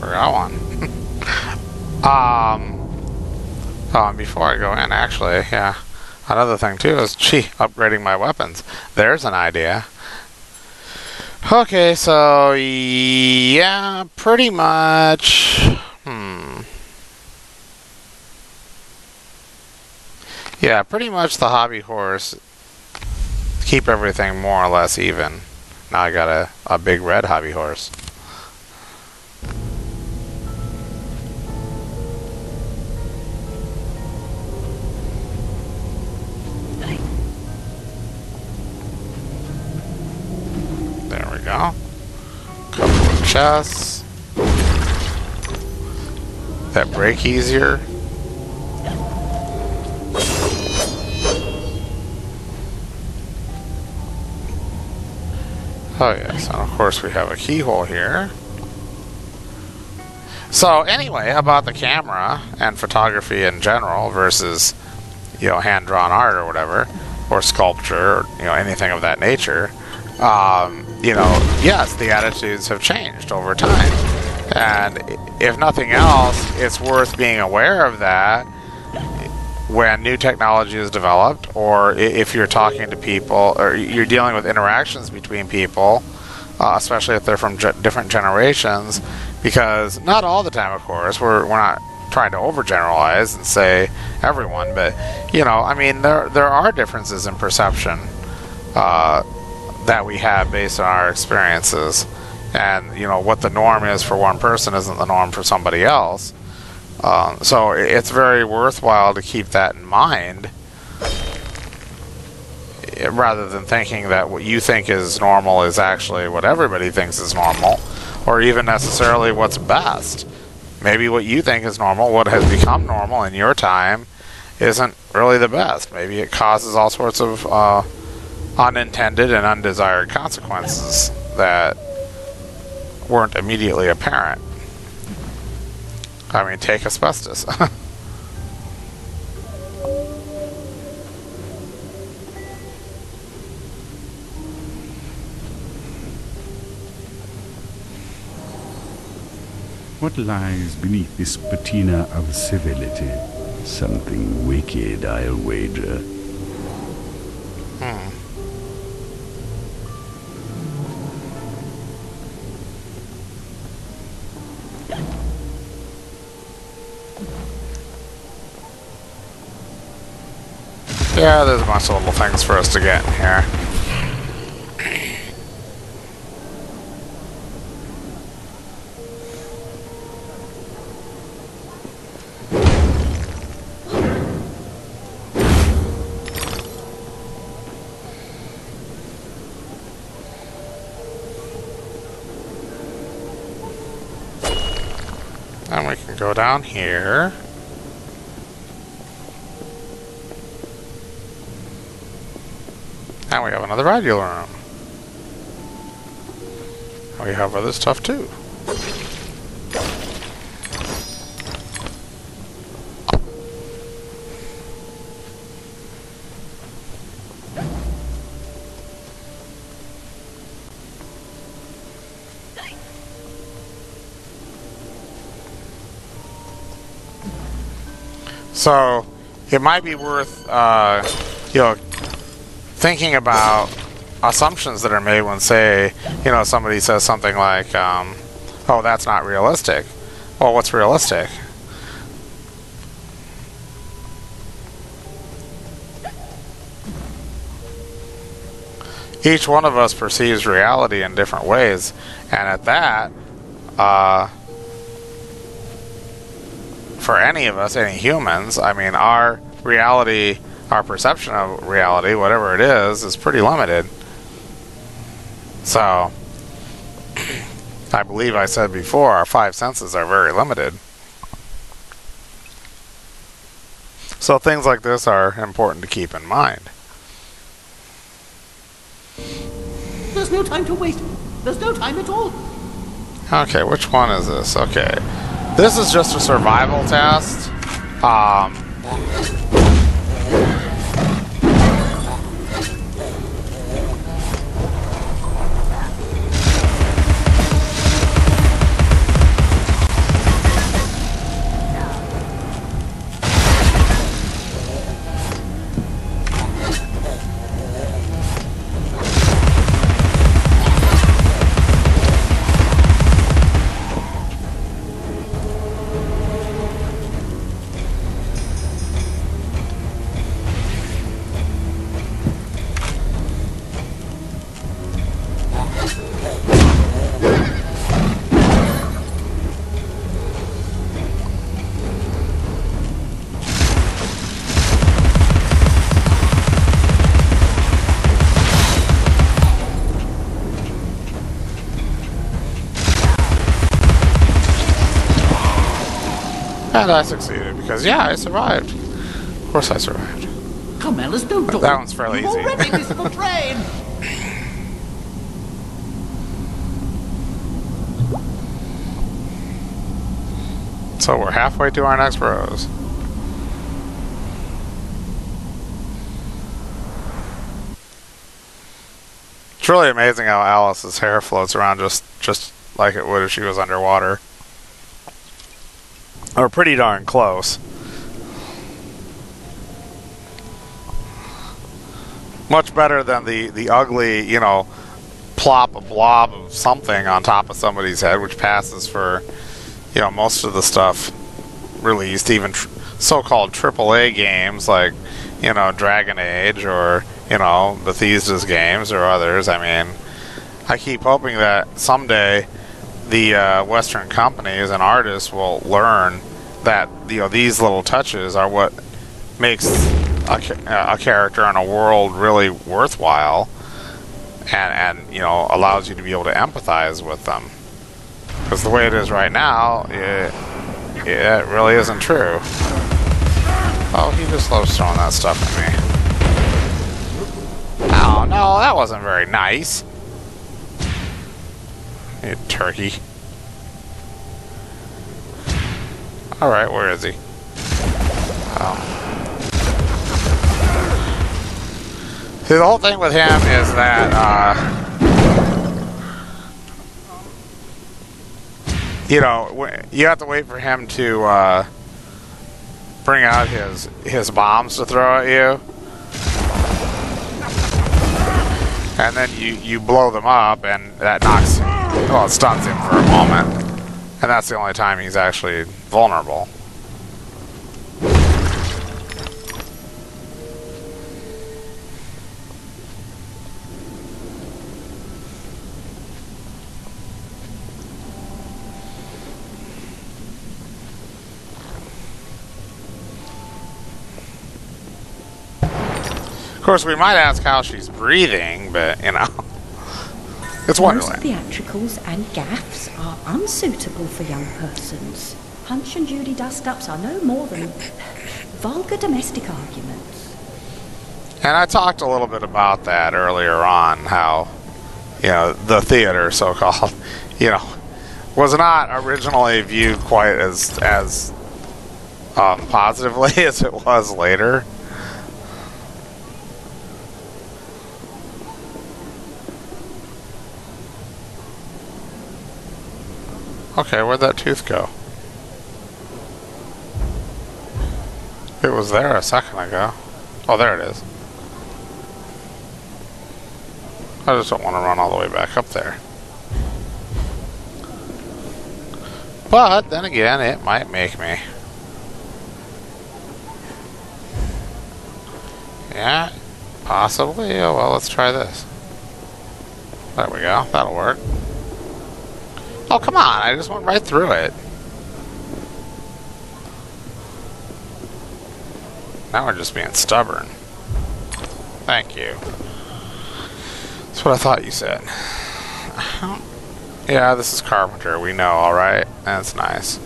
forgot one. Oh, and before I go in, actually, yeah, another thing too is, upgrading my weapons. There's an idea. Okay, so, yeah, pretty much, yeah, pretty much the hobby horse, keep everything more or less even. Now I got a big red hobby horse. There we go. Couple of chests. That break easier. Oh yes, and of course we have a keyhole here. So anyway, about the camera and photography in general versus, hand-drawn art or whatever, or sculpture, or, anything of that nature, yes, the attitudes have changed over time. And if nothing else, it's worth being aware of that when new technology is developed, or if you're talking to people, or you're dealing with interactions between people, especially if they're from different generations, because not all the time, of course, we're not trying to overgeneralize and say everyone, but, there are differences in perception that we have based on our experiences. And, what the norm is for one person isn't the norm for somebody else. So it's very worthwhile to keep that in mind, rather than thinking that what you think is normal is actually what everybody thinks is normal, or even necessarily what's best. Maybe what you think is normal, what has become normal in your time, isn't really the best. Maybe it causes all sorts of unintended and undesired consequences that weren't immediately apparent. I mean, take asbestos. What lies beneath this patina of civility? Something wicked, I'll wager. Yeah, there's a bunch of little things for us to get in here. And we can go down here. And we have another regular room. We have other stuff too. So it might be worth, thinking about assumptions that are made when, say, somebody says something like, oh, that's not realistic. Well, what's realistic? Each one of us perceives reality in different ways, and at that, for any of us, any humans, I mean, our reality, our perception of reality, whatever it is pretty limited. So, I believe I said before, our five senses are very limited. So things like this are important to keep in mind. There's no time to waste. There's no time at all. Okay, which one is this? Okay. This is just a survival test. And I succeeded because, yeah, I survived. Of course I survived. Come, Alice, don't talk. That one's fairly You've easy. already missed the train. So we're halfway to our next rose. It's really amazing how Alice's hair floats around just like it would if she was underwater. Or pretty darn close. Much better than the ugly, you know, plop a blob of something on top of somebody's head, which passes for, you know, most of the stuff released, even so-called AAA games like, you know, Dragon Age or, you know, Bethesda's games or others. I mean, I keep hoping that someday the Western companies and artists will learn that, you know, these little touches are what makes a character in a world really worthwhile, and you know, allows you to be able to empathize with them. Because the way it is right now, it really isn't true. Oh, he just loves throwing that stuff at me. Oh no, that wasn't very nice. You turkey. Alright, where is he? Oh. See, the whole thing with him is that, you know, you have to wait for him to bring out his bombs to throw at you. And then you blow them up, and that knocks, well, it stuns him for a moment. And that's the only time he's actually vulnerable. Of course, we might ask how she's breathing, but, you know, it's Wonderland. Most theatricals and gaffs are unsuitable for young persons. Punch and Judy dust-ups are no more than vulgar domestic arguments. And I talked a little bit about that earlier on, how, you know, the theater, so-called, you know, was not originally viewed quite as positively as it was later. Okay, where'd that tooth go? It was there a second ago. Oh, there it is. I just don't want to run all the way back up there. But, then again, it might make me. Yeah, possibly. Oh, well, let's try this. There we go. That'll work. Oh, come on. I just went right through it. Now we're just being stubborn. Thank you. That's what I thought you said. Yeah, this is Carpenter. We know, alright? That's nice.